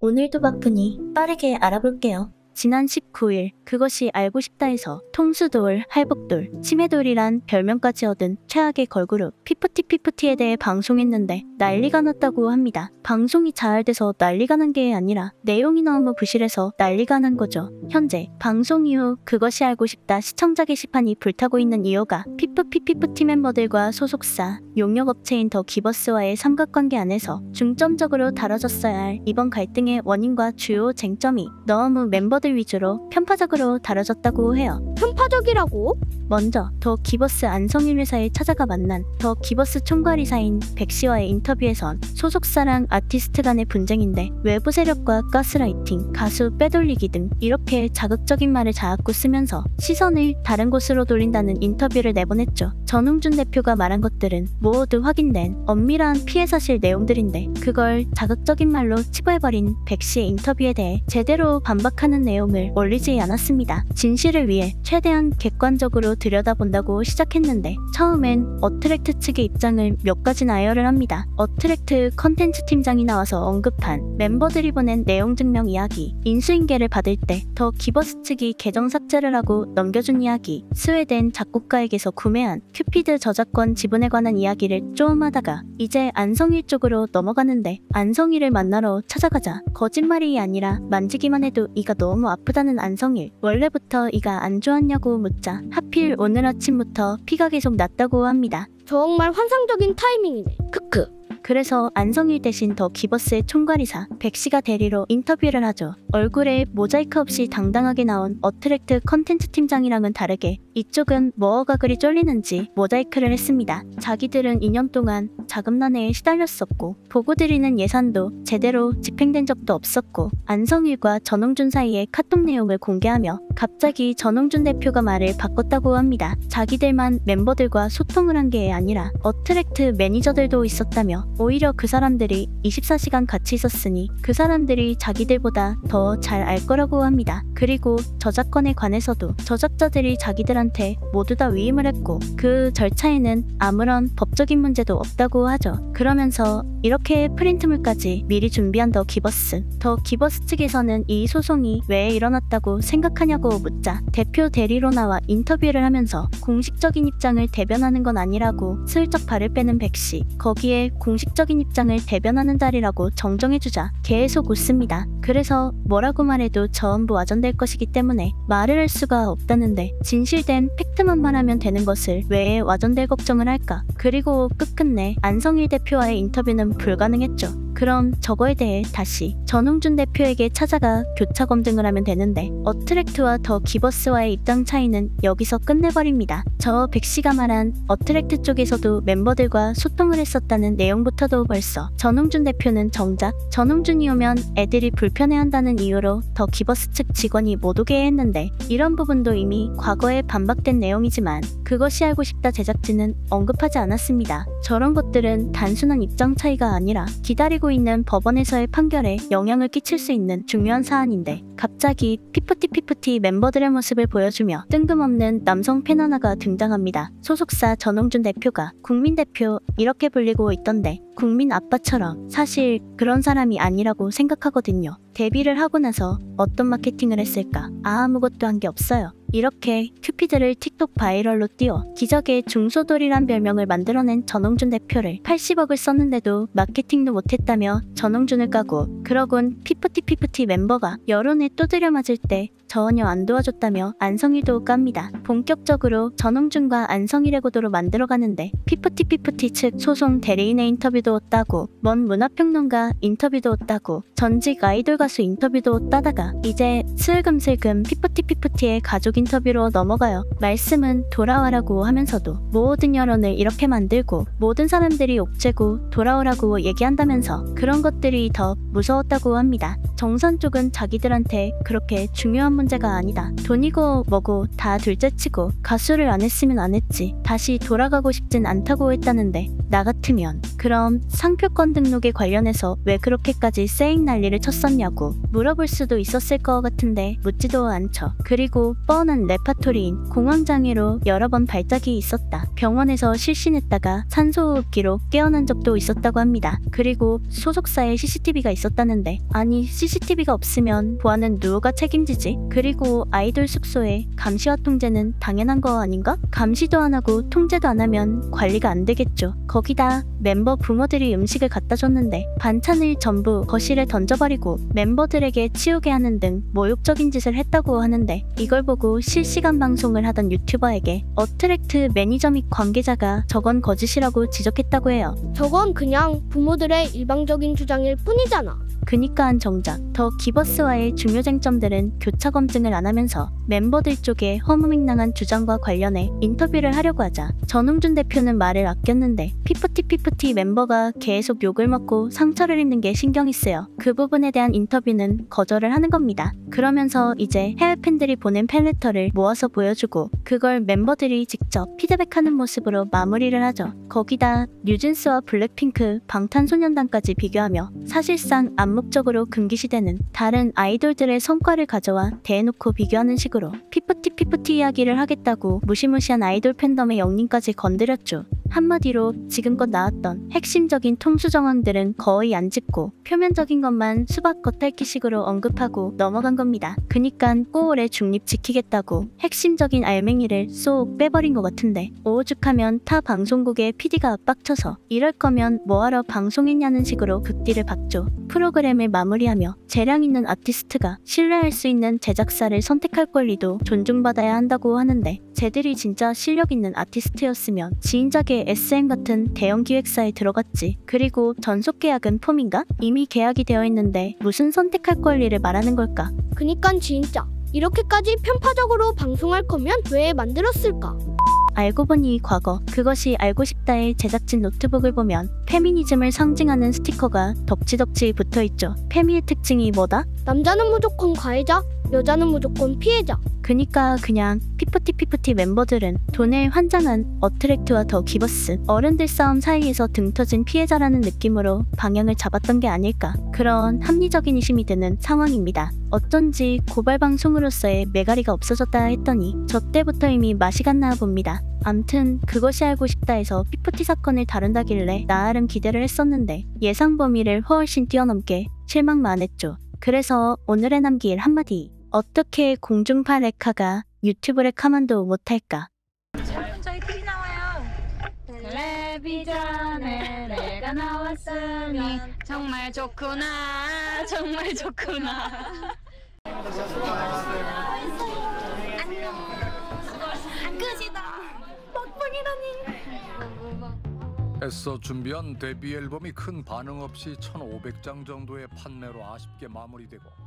오늘도 바쁘니 빠르게 알아볼게요. 지난 19일 그것이 알고 싶다에서 통수돌, 할복돌, 치매돌이란 별명까지 얻은 최악의 걸그룹 피프티피프티에 대해 방송했는데 난리가 났다고 합니다. 방송이 잘 돼서 난리가 난 게 아니라 내용이 너무 부실해서 난리가 난 거죠. 현재 방송 이후 그것이 알고 싶다 시청자 게시판이 불타고 있는 이유가 피프피피프티 멤버들과 소속사, 용역업체인 더 기버스와의 삼각관계 안에서 중점적으로 다뤄졌어야 할 이번 갈등의 원인과 주요 쟁점이 너무 멤버들 위주로 편파적으로 다뤄졌다고 해요. 편파적이라고? 먼저 더 기버스 안성일 회사에 찾아가 만난 더 기버스 총괄이사인 백씨와의 인터뷰에선 소속사랑 아티스트 간의 분쟁인데 외부 세력과 가스라이팅, 가수 빼돌리기 등 이렇게 자극적인 말을 자꾸 쓰면서 시선을 다른 곳으로 돌린다는 인터뷰를 내보냈죠. 전웅준 대표가 말한 것들은 모두 확인된 엄밀한 피해 사실 내용들인데 그걸 자극적인 말로 치부해버린 백씨의 인터뷰에 대해 제대로 반박하는 내용을 올리지 않았습니다. 진실을 위해 최대한 객관적으로 들여다본다고 시작했는데 처음엔 어트랙트 측의 입장을 몇 가지 나열을 합니다. 어트랙트 컨텐츠 팀장이 나와서 언급한 멤버들이 보낸 내용 증명 이야기, 인수인계를 받을 때 더 기버스 측이 계정 삭제를 하고 넘겨준 이야기, 스웨덴 작곡가에게서 구매한 큐피드 저작권 지분에 관한 이야기를 좀 하다가 이제 안성일 쪽으로 넘어가는데 안성일을 만나러 찾아가자 거짓말이 아니라 만지기만 해도 이가 너무 아프다는 안성일. 원래부터 이가 안 좋았냐고 묻자 하필 오늘 아침부터 피가 계속 났다고 합니다. 정말 환상적인 타이밍이네. 크크. 그래서 안성일 대신 더 기버스의 총괄이사 백씨가 대리로 인터뷰를 하죠. 얼굴에 모자이크 없이 당당하게 나온 어트랙트 컨텐츠 팀장이랑은 다르게 이쪽은 뭐가 그리 쫄리는지 모자이크를 했습니다. 자기들은 2년 동안 자금난해에 시달렸었고 보고 드리는 예산도 제대로 집행된 적도 없었고 안성일과 전웅준 사이의 카톡 내용을 공개하며 갑자기 전웅준 대표가 말을 바꿨다고 합니다. 자기들만 멤버들과 소통을 한 게 아니라 어트랙트 매니저들도 있었다며 오히려 그 사람들이 24시간 같이 있었으니 그 사람들이 자기들보다 더 잘 알 거라고 합니다. 그리고 저작권에 관해서도 저작자들이 자기들한테 모두 다 위임을 했고 그 절차에는 아무런 법적인 문제도 없다고 하죠. 그러면서 이렇게 프린트물까지 미리 준비한 더 기버스 측에서는 이 소송이 왜 일어났다고 생각하냐고 묻자 대표 대리로 나와 인터뷰를 하면서 공식적인 입장을 대변하는 건 아니라고 슬쩍 발을 빼는 백씨. 거기에 공식적인 입장을 대변하는 자리라고 정정해주자 계속 웃습니다. 그래서 뭐라고 말해도 전부 와전될 것이기 때문에 말을 할 수가 없다는데 진실된 팩트만 말하면 되는 것을 왜 와전될 걱정을 할까? 그리고 끝끝내 안성일 대표와의 인터뷰는 불가능했죠. 그럼 저거에 대해 다시 전웅준 대표에게 찾아가 교차 검증을 하면 되는데 어트랙트와 더 기버스와의 입장 차이는 여기서 끝내버립니다. 저 백씨가 말한 어트랙트 쪽에서도 멤버들과 소통을 했었다는 내용부터도 벌써 전웅준 대표는 정작 전웅준이 오면 애들이 불편해한다는 이유로 더 기버스 측 직원이 못 오게 했는데 이런 부분도 이미 과거에 반박된 내용이지만 그것이 알고 싶다 제작진은 언급하지 않았습니다. 저런 것들은 단순한 입장 차이가 아니라 기다리고 있는 법원에서의 판결에 영향을 끼칠 수 있는 중요한 사안인데 갑자기 피프티피프티 멤버들의 모습을 보여주며 뜬금없는 남성 팬 하나가 등장합니다. 소속사 전웅준 대표가 국민 대표 이렇게 불리고 있던데 국민 아빠처럼 사실 그런 사람이 아니라고 생각하거든요. 데뷔를 하고 나서 어떤 마케팅을 했을까? 아무것도 한 게 없어요. 이렇게 큐피드를 틱톡 바이럴로 띄워 기적의 중소돌이란 별명을 만들어낸 전웅준 대표를 80억을 썼는데도 마케팅도 못했다며 전웅준을 까고 그러곤 피프티피프티 멤버가 여론에 두드려 맞을 때 전혀 안 도와줬다며 안성일도 깝니다. 본격적으로 전웅준과 안성일의 구도로 만들어가는데 피프티피프티 측 소송 대리인의 인터뷰도 따고 먼 문화평론가 인터뷰도 따고 전직 아이돌 가수 인터뷰도 따다가 이제 슬금슬금 피프티피프티의 가족 인터뷰로 넘어가요. 말씀은 돌아와라고 하면서도 모든 여론을 이렇게 만들고 모든 사람들이 옥죄고 돌아오라고 얘기한다면서 그런 것들이 더 무서웠다고 합니다. 정선 쪽은 자기들한테 그렇게 중요한 문제가 아니다. 돈이고 뭐고 다 둘째치고 가수를 안 했으면 안 했지. 다시 돌아가고 싶진 않다고 했다는데 나 같으면 그럼 상표권 등록에 관련해서 왜 그렇게까지 쌩 난리를 쳤었냐고 물어볼 수도 있었을 것 같은데 묻지도 않죠. 그리고 뻔한 레파토리인 공황장애로 여러 번 발작이 있었다. 병원에서 실신했다가 산소호흡기로 깨어난 적도 있었다고 합니다. 그리고 소속사에 CCTV가 있었다는데 아니 CCTV가 없으면 보안은 누가 책임지지? 그리고 아이돌 숙소에 감시와 통제는 당연한 거 아닌가? 감시도 안 하고 통제도 안 하면 관리가 안 되겠죠. 거기다 멤버 부모들이 음식을 갖다 줬는데 반찬을 전부 거실에 던져버리고 멤버들에게 치우게 하는 등 모욕적인 짓을 했다고 하는데 이걸 보고 실시간 방송을 하던 유튜버에게 어트랙트 매니저 및 관계자가 저건 거짓이라고 지적했다고 해요. 저건 그냥 부모들의 일방적인 주장일 뿐이잖아. 그니까 정작 더 기버스와의 중요 쟁점들은 교차 검증을 안 하면서 멤버들 쪽의 허무맹랑한 주장과 관련해 인터뷰를 하려고 하자 전웅준 대표는 말을 아꼈는데 피프티 멤버가 계속 욕을 먹고 상처를 입는 게 신경이 쓰여 그 부분에 대한 인터뷰는 거절을 하는 겁니다. 그러면서 이제 해외 팬들이 보낸 팬레터를 모아서 보여주고 그걸 멤버들이 직접 피드백하는 모습으로 마무리를 하죠. 거기다 뉴진스와 블랙핑크, 방탄소년단까지 비교하며 사실상 암묵적으로 금기시되는 다른 아이돌들의 성과를 가져와 대놓고 비교하는 식으로 피프티 이야기를 하겠다고 무시무시한 아이돌 팬덤의 영린까지 건드렸죠. 한마디로 지금껏 나왔던 핵심적인 통수 정황들은 거의 안 짚고 표면적인 것만 수박 겉핥기식으로 언급하고 넘어간 겁니다. 그니깐 꼬올의 중립 지키겠다고 핵심적인 알맹이를 쏙 빼버린 것 같은데 오죽하면 타 방송국의 PD가 압박쳐서 이럴 거면 뭐하러 방송했냐는 식으로 극디를 박죠. 프로그램을 마무리하며 재량 있는 아티스트가 신뢰할 수 있는 제작사를 선택할 권리도 존중받아야 한다고 하는데 쟤들이 진짜 실력 있는 아티스트였으면 지인작의 SM 같은 대형 기획사에 들어갔지. 그리고 전속 계약은 폼인가? 이미 계약이 되어 있는데 무슨 선택할 권리를 말하는 걸까? 그니깐 진짜 이렇게까지 편파적으로 방송할 거면 왜 만들었을까? 알고 보니 과거 그것이 알고 싶다의 제작진 노트북을 보면 페미니즘을 상징하는 스티커가 덕지덕지 붙어있죠. 페미의 특징이 뭐다? 남자는 무조건 가해자, 여자는 무조건 피해자. 그니까 그냥 피프티 멤버들은 돈에 환장한 어트랙트와 더 기버스 어른들 싸움 사이에서 등 터진 피해자라는 느낌으로 방향을 잡았던 게 아닐까 그런 합리적인 의심이 드는 상황입니다. 어쩐지 고발 방송으로서의 매가리가 없어졌다 했더니 저 때부터 이미 맛이 갔나 봅니다. 암튼 그것이 알고 싶다에서 피프티 사건을 다룬다길래 나름 기대를 했었는데 예상 범위를 훨씬 뛰어넘게 실망만 했죠. 그래서 오늘의 남길 한마디. 어떻게 공중파 레카가 유튜브를 가만도 못할까? 여러분 저희 TV 나와요. 텔레비전에 내가 나왔으면 정말 좋구나 정말 좋구나. 안녕. 끝이다. 막방이라니. 애써 준비한 데뷔 앨범이 큰 반응 없이 1,500장 정도의 판매로 아쉽게 마무리되고